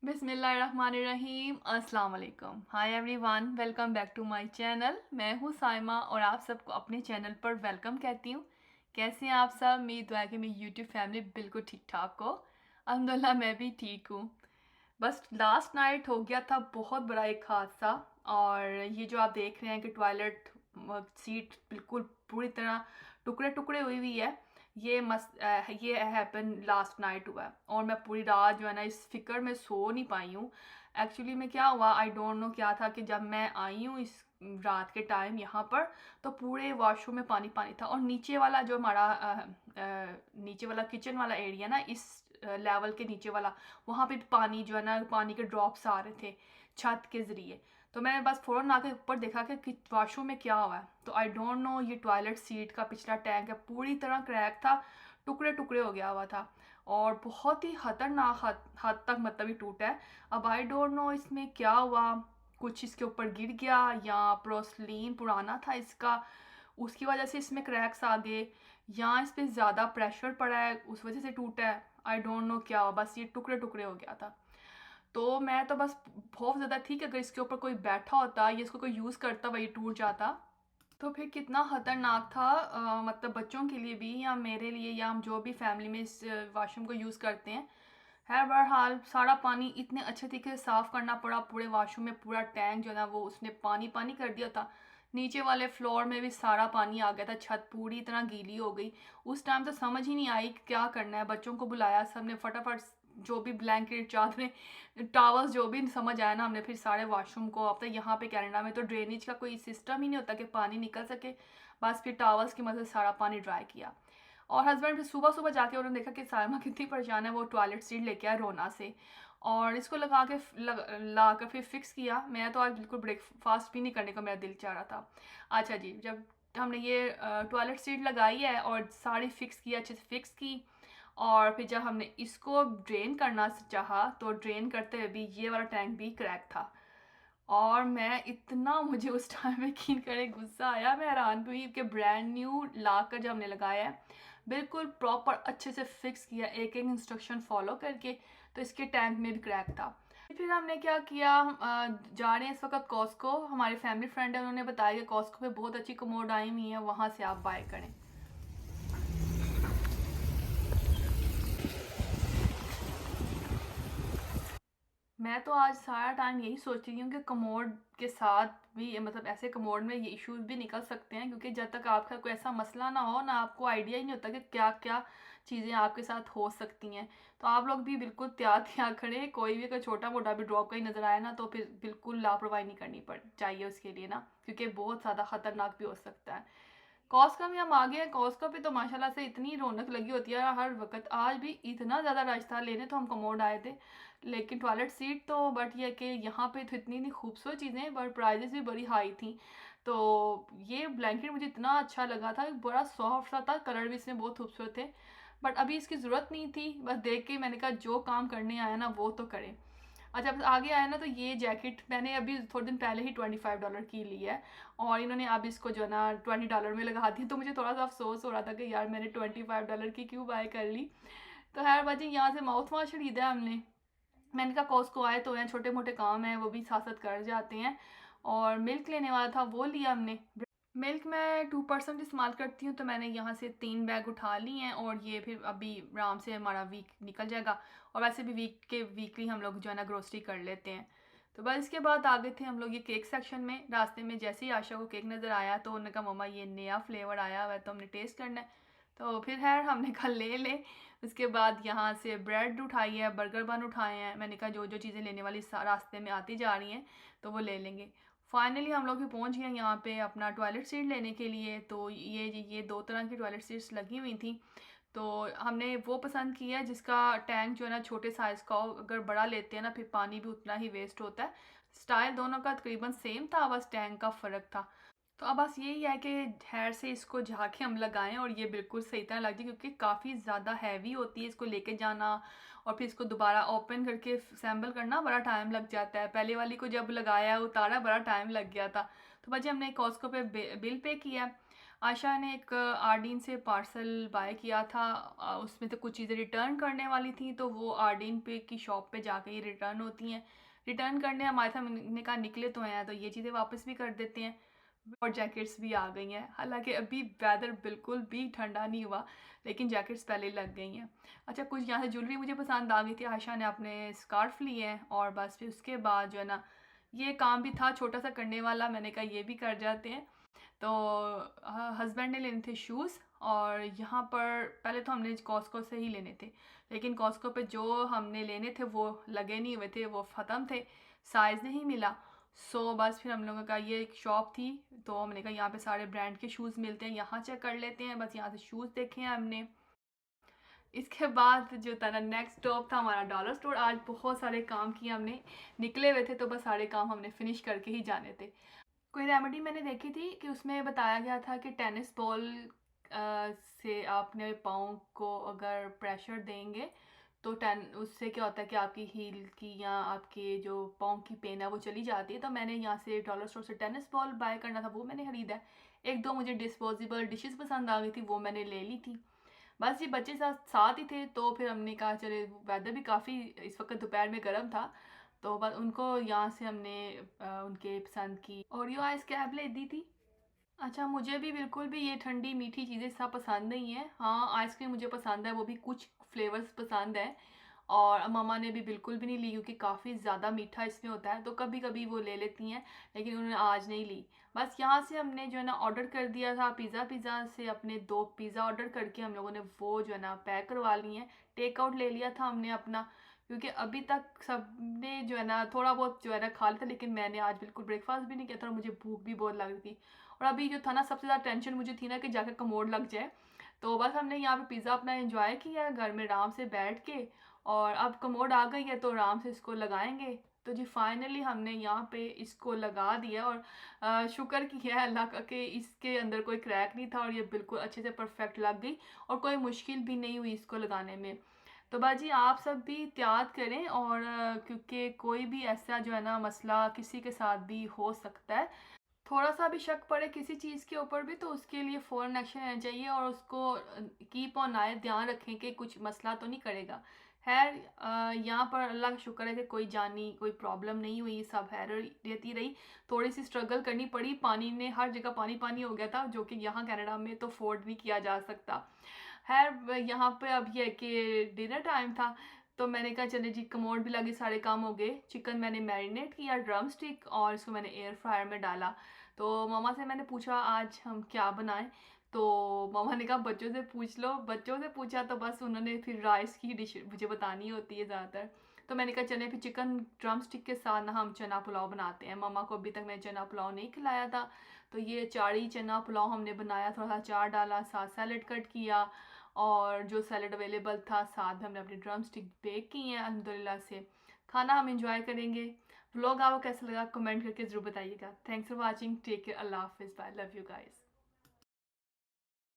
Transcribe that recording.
बिस्मिल्लाहिर्रहमानिर्रहीम अस्सलाम वालेकुम। Hi everyone, welcome back to my channel. मैं हूँ साइमा और आप सबको अपने चैनल पर वेलकम कहती हूँ। कैसे हैं आप सब? मेरी दुआ है कि मेरी यूट्यूब फैमिली बिल्कुल ठीक ठाक हो। अल्हम्दुलिल्लाह मैं भी ठीक हूँ। बस लास्ट नाइट हो गया था बहुत बड़ा एक हादसा। और ये जो आप देख रहे हैं कि टॉयलेट सीट बिल्कुल पूरी तरह टुकड़े टुकड़े हुई हुई है। ये हैपन लास्ट नाइट हुआ है और मैं पूरी रात जो है ना इस फिक्र में सो नहीं पाई हूँ। एक्चुअली में क्या हुआ, आई डोंट नो क्या था कि जब मैं आई हूँ इस रात के टाइम यहाँ पर, तो पूरे वॉशरूम में पानी पानी था। और नीचे वाला जो हमारा नीचे वाला किचन वाला एरिया ना, इस लेवल के नीचे वाला, वहाँ पे पानी जो है ना, पानी के ड्रॉप्स आ रहे थे छत के ज़रिए। तो मैंने बस फ़ौरन आके ऊपर देखा कि वॉशरूम में क्या हुआ है। तो आई डोंट नो, ये टॉयलेट सीट का पिछला टैंक है पूरी तरह क्रैक था, टुकड़े टुकड़े हो गया हुआ था और बहुत ही ख़तरनाक हद तक मतलब ही टूटा है। अब आई डोंट नो इसमें क्या हुआ, कुछ इसके ऊपर गिर गया या प्रोसलीन पुराना था इसका, उसकी वजह से इसमें क्रैक्स आ गए, या इस पर ज़्यादा प्रेशर पड़ा है उस वजह से टूटा है। आई डोंट नो क्या हुआ, बस ये टुकड़े टुकड़े हो गया था। तो मैं तो बस बहुत ज़्यादा थी कि अगर इसके ऊपर कोई बैठा होता या इसको कोई यूज़ करता वही टूट जाता तो फिर कितना ख़तरनाक था। मतलब बच्चों के लिए भी या मेरे लिए या हम जो भी फैमिली में इस वाशरूम को यूज़ करते हैं। है बहरहाल सारा पानी इतने अच्छे तरीके से साफ़ करना पड़ा पूरे वॉशरूम में, पूरा टैंक जो है ना वो उसने पानी पानी कर दिया था। नीचे वाले फ्लोर में भी सारा पानी आ गया था, छत पूरी तरह गीली हो गई। उस टाइम तो समझ ही नहीं आई कि क्या करना है। बच्चों को बुलाया, सब ने फटाफट जो भी ब्लैंकेट चादरें टॉवल्स जो भी समझ आया ना, हमने फिर सारे वॉशरूम को, अब तक यहाँ पे कनाडा में तो ड्रेनेज का कोई सिस्टम ही नहीं होता कि पानी निकल सके। बस फिर टॉवल्स की मदद से सारा पानी ड्राई किया। और हस्बैंड फिर सुबह सुबह जाके उन्होंने देखा कि सायमा कितनी परेशान है, वो टॉयलेट सीट लेके आए रोना से और इसको ला कर फिर फिक्स किया। मैं तो आज बिल्कुल ब्रेकफास्ट भी नहीं करने का मेरा दिल चाह रहा था। अच्छा जी, जब हमने ये टॉयलेट सीट लगाई है और सारी फिक्स की, अच्छे से फिक्स की, और फिर जब हमने इसको ड्रेन करना चाहा तो ड्रेन करते हुए भी ये वाला टैंक भी क्रैक था। और मैं इतना, मुझे उस टाइम में यकीन करें गुस्सा आया, मैं हैरान भी हुई कि ब्रांड न्यू ला कर जब हमने लगाया है, बिल्कुल प्रॉपर अच्छे से फिक्स किया एक एक इंस्ट्रक्शन फॉलो करके, तो इसके टैंक में भी क्रैक था। फिर हमने क्या किया, जा रहे हैं इस वक्त कॉस्को, हमारे फैमिली फ्रेंड है उन्होंने बताया कि कॉस्को पे बहुत अच्छी कमोड आई हुई है, वहाँ से आप बाय करें। मैं तो आज सारा टाइम यही सोचती हूँ कि कमोड के साथ भी, मतलब ऐसे कमोड में ये इश्यूज भी निकल सकते हैं, क्योंकि जब तक आपका कोई ऐसा मसला ना हो ना, आपको आइडिया ही नहीं होता कि क्या क्या चीज़ें आपके साथ हो सकती हैं। तो आप लोग भी बिल्कुल तैयार तैयार खड़े, कोई भी अगर छोटा मोटा भी ड्रॉप कहीं नज़र आया ना तो फिर बिल्कुल लापरवाही नहीं करनी पड़ चाहिए उसके लिए ना, क्योंकि बहुत ज़्यादा ख़तरनाक भी हो सकता है। कॉस्को में हम आ गए हैं। कॉस्को पे तो माशाल्लाह से इतनी रौनक लगी होती है हर वक्त, आज भी इतना ज़्यादा रश था। लेने तो हम कमोड आए थे, लेकिन टॉयलेट सीट तो, बट ये कि यहाँ पे तो इतनी इतनी खूबसूरत चीज़ें, बट प्राइजेस भी बड़ी हाई थी। तो ये ब्लैंकेट मुझे इतना अच्छा लगा था, बड़ा सॉफ्ट सा था, कलर भी इसमें बहुत खूबसूरत थे। बट अभी इसकी ज़रूरत नहीं थी, बस देख के मैंने कहा जो काम करने आया ना वो तो करें। अच्छा, अब आगे आया ना, तो ये जैकेट मैंने अभी थोड़े दिन पहले ही $25 की ली है और इन्होंने अब इसको जो है ना $20 में लगा दी। तो मुझे थोड़ा सा अफसोस हो रहा था कि यार मैंने $25 की क्यों बाय कर ली। तो खैर बाजी, यहाँ से माउथ वाश खरीदा है हमने। मैंने कहा कॉस्को आए तो हैं, छोटे मोटे काम हैं वो भी साथ साथ कर जाते हैं। और मिल्क लेने वाला था वो लिया हमने। मिल्क मैं 2% इस्तेमाल करती हूँ, तो मैंने यहाँ से 3 बैग उठा ली हैं और ये फिर अभी आराम से हमारा वीक निकल जाएगा। और वैसे भी वीकली हम लोग जो है ना ग्रोसरी कर लेते हैं। तो बस इसके बाद आ गए थे हम लोग ये केक सेक्शन में। रास्ते में जैसे ही आशा को केक नज़र आया तो उन्होंने कहा मम्मा ये नया फ्लेवर आया हुआ है तो हमने टेस्ट करना है। तो फिर खैर हमने कहा ले ले। उसके बाद यहाँ से ब्रेड उठाई है, बर्गर बन उठाए हैं। मैंने कहा जो जो चीज़ें लेने वाली रास्ते में आती जा रही हैं तो वो ले लेंगे। फाइनली हम लोग भी पहुंच गए यहाँ पे अपना टॉयलेट सीट लेने के लिए। तो ये दो तरह की टॉयलेट सीट्स लगी हुई थी। तो हमने वो पसंद किया जिसका टैंक जो है ना छोटे साइज़ का हो। अगर बड़ा लेते हैं ना फिर पानी भी उतना ही वेस्ट होता है। स्टाइल दोनों का तकरीबन सेम था, बस टैंक का फ़र्क था। तो अब बस यही है कि धैर्य से इसको झाके हम लगाएं और ये बिल्कुल सही तरह लग जाए, क्योंकि काफ़ी ज़्यादा हैवी होती है इसको लेके जाना और फिर इसको दोबारा ओपन करके असेंबल करना बड़ा टाइम लग जाता है। पहले वाली को जब लगाया उतारा बड़ा टाइम लग गया था। तो बच्चे हमने कॉस्को पे बिल पे किया। आशा ने एक आर्डीन से पार्सल बाय किया था। उसमें से कुछ चीज़ें रिटर्न करने वाली थी, तो वो आर्डीन पे की शॉप पे जाके ही रिटर्न होती हैं। रिटर्न करने हमारे साथ, मैंने कहा निकले तो हैं तो ये चीज़ें वापस भी कर देते हैं। और जैकेट्स भी आ गई हैं, हालांकि अभी वेदर बिल्कुल भी ठंडा नहीं हुआ, लेकिन जैकेट्स पहले ही लग गई हैं। अच्छा, कुछ यहाँ से ज्वेलरी मुझे पसंद आ गई थी, आशा ने अपने स्कार्फ लिए हैं, और बस फिर उसके बाद जो है ना, ये काम भी था छोटा सा करने वाला, मैंने कहा ये भी कर जाते हैं। तो हस्बैंड ने लेने थे शूज़, और यहाँ पर पहले तो हमने कॉस्को से ही लेने थे, लेकिन कॉस्को पे जो हमने लेने थे वो लगे नहीं हुए थे, वो ख़त्म थे, साइज़ नहीं मिला। बस फिर हम लोगों का ये एक शॉप थी, तो हमने कहा यहाँ पे सारे ब्रांड के शूज़ मिलते हैं, यहाँ चेक कर लेते हैं। बस यहाँ से शूज़ देखे हैं हमने। इसके बाद जो था ना, नेक्स्ट स्टॉप था हमारा डॉलर स्टोर। आज बहुत सारे काम किए हमने, निकले हुए थे तो बस सारे काम हमने फिनिश करके ही जाने थे। कोई रेमेडी मैंने देखी थी कि उसमें बताया गया था कि टेनिस बॉल से आपने पाँव को अगर प्रेशर देंगे तो उससे क्या होता है कि आपकी हील की या आपके जो पाँव की पेन है वो चली जाती है। तो मैंने यहाँ से डॉलर स्टोर से टेनिस बॉल बाय करना था, वो मैंने ख़रीदा है। एक दो मुझे डिस्पोजेबल डिशेस पसंद आ गई थी, वो मैंने ले ली थी। बस ये बच्चे साथ साथ ही थे, तो फिर हमने कहा चले, वेदर भी काफ़ी इस वक्त दोपहर में गर्म था, तो बस उनको यहाँ से हमने उनके पसंद की ओरियो आइस कैप ले दी थी। अच्छा, मुझे भी बिल्कुल भी ये ठंडी मीठी चीज़ें सब पसंद नहीं है। हाँ, आइसक्रीम मुझे पसंद है, वो भी कुछ फ्लेवर्स पसंद है। और मम्मा ने भी बिल्कुल भी नहीं ली, क्योंकि काफ़ी ज़्यादा मीठा इसमें होता है, तो कभी कभी वो ले लेती हैं, लेकिन उन्होंने आज नहीं ली। बस यहाँ से हमने जो है ना ऑर्डर कर दिया था पिज़्ज़ा से अपने 2 पिज़्ज़ा ऑर्डर करके हम लोगों ने वो जो है ना पैक करवा ली हैं। टेक आउट ले लिया था हमने अपना, क्योंकि अभी तक सबने जो है ना थोड़ा बहुत जो है ना खा लिया था, लेकिन मैंने आज बिल्कुल ब्रेकफास्ट भी नहीं किया था, और मुझे भूख भी बहुत लग रही थी। और अभी जो था ना, सबसे ज़्यादा टेंशन मुझे थी ना कि जाकर कमोड लग जाए। तो बस हमने यहाँ पे पिज़्ज़ा अपना एंजॉय किया है घर में आराम से बैठ के, और अब कमोड आ गई है तो आराम से इसको लगाएंगे। तो जी फाइनली हमने यहाँ पे इसको लगा दिया, और शुक्र किया है अल्लाह का कि इसके अंदर कोई क्रैक नहीं था, और ये बिल्कुल अच्छे से परफेक्ट लग गई, और कोई मुश्किल भी नहीं हुई इसको लगाने में। तो बाजी आप सब भी एहतियात करें, और क्योंकि कोई भी ऐसा जो है ना मसला किसी के साथ भी हो सकता है। थोड़ा सा भी शक पड़े किसी चीज़ के ऊपर भी, तो उसके लिए फ़ौरन एक्शन लेना चाहिए, और उसको कीप ऑन आए, ध्यान रखें कि कुछ मसला तो नहीं करेगा। खैर, यहाँ पर अल्लाह का शुक्र है कि कोई जानी कोई प्रॉब्लम नहीं हुई, सब खैर रहती रही। थोड़ी सी स्ट्रगल करनी पड़ी, पानी ने हर जगह पानी पानी हो गया था, जो कि यहाँ कनाडा में तो अफोर्ड नहीं किया जा सकता। खैर, यहाँ पे अब ये है कि डिनर टाइम था, तो मैंने कहा चले जी, कमोड भी लगी, सारे काम हो गए। चिकन मैंने मैरिनेट किया ड्रम स्टिक, और इसको मैंने एयर फ्रायर में डाला। तो मामा से मैंने पूछा आज हम क्या बनाएं, तो मामा ने कहा बच्चों से पूछ लो। बच्चों से पूछा तो बस उन्होंने फिर राइस की डिश मुझे बतानी होती है ज़्यादातर, तो मैंने कहा चले फिर चिकन ड्रम स्टिक के साथ ना हम चना पुलाव बनाते हैं। मामा को अभी तक मैंने चना पुलाव नहीं खिलाया था, तो ये चाड़ी चना पुलाव हमने बनाया, थोड़ा सा चार डाला, साथ सैलड कट किया, और जो सैलड अवेलेबल था, साथ में हमने अपनी ड्रम स्टिक बेक की हैं अल्हम्दुलिल्लाह से। खाना हम इंजॉय करेंगे। व्लॉग आपको कैसा लगा कमेंट करके ज़रूर बताइएगा। Thanks for watching, take care, अल्लाह हाफिज़, बाय, लव यू गाइस।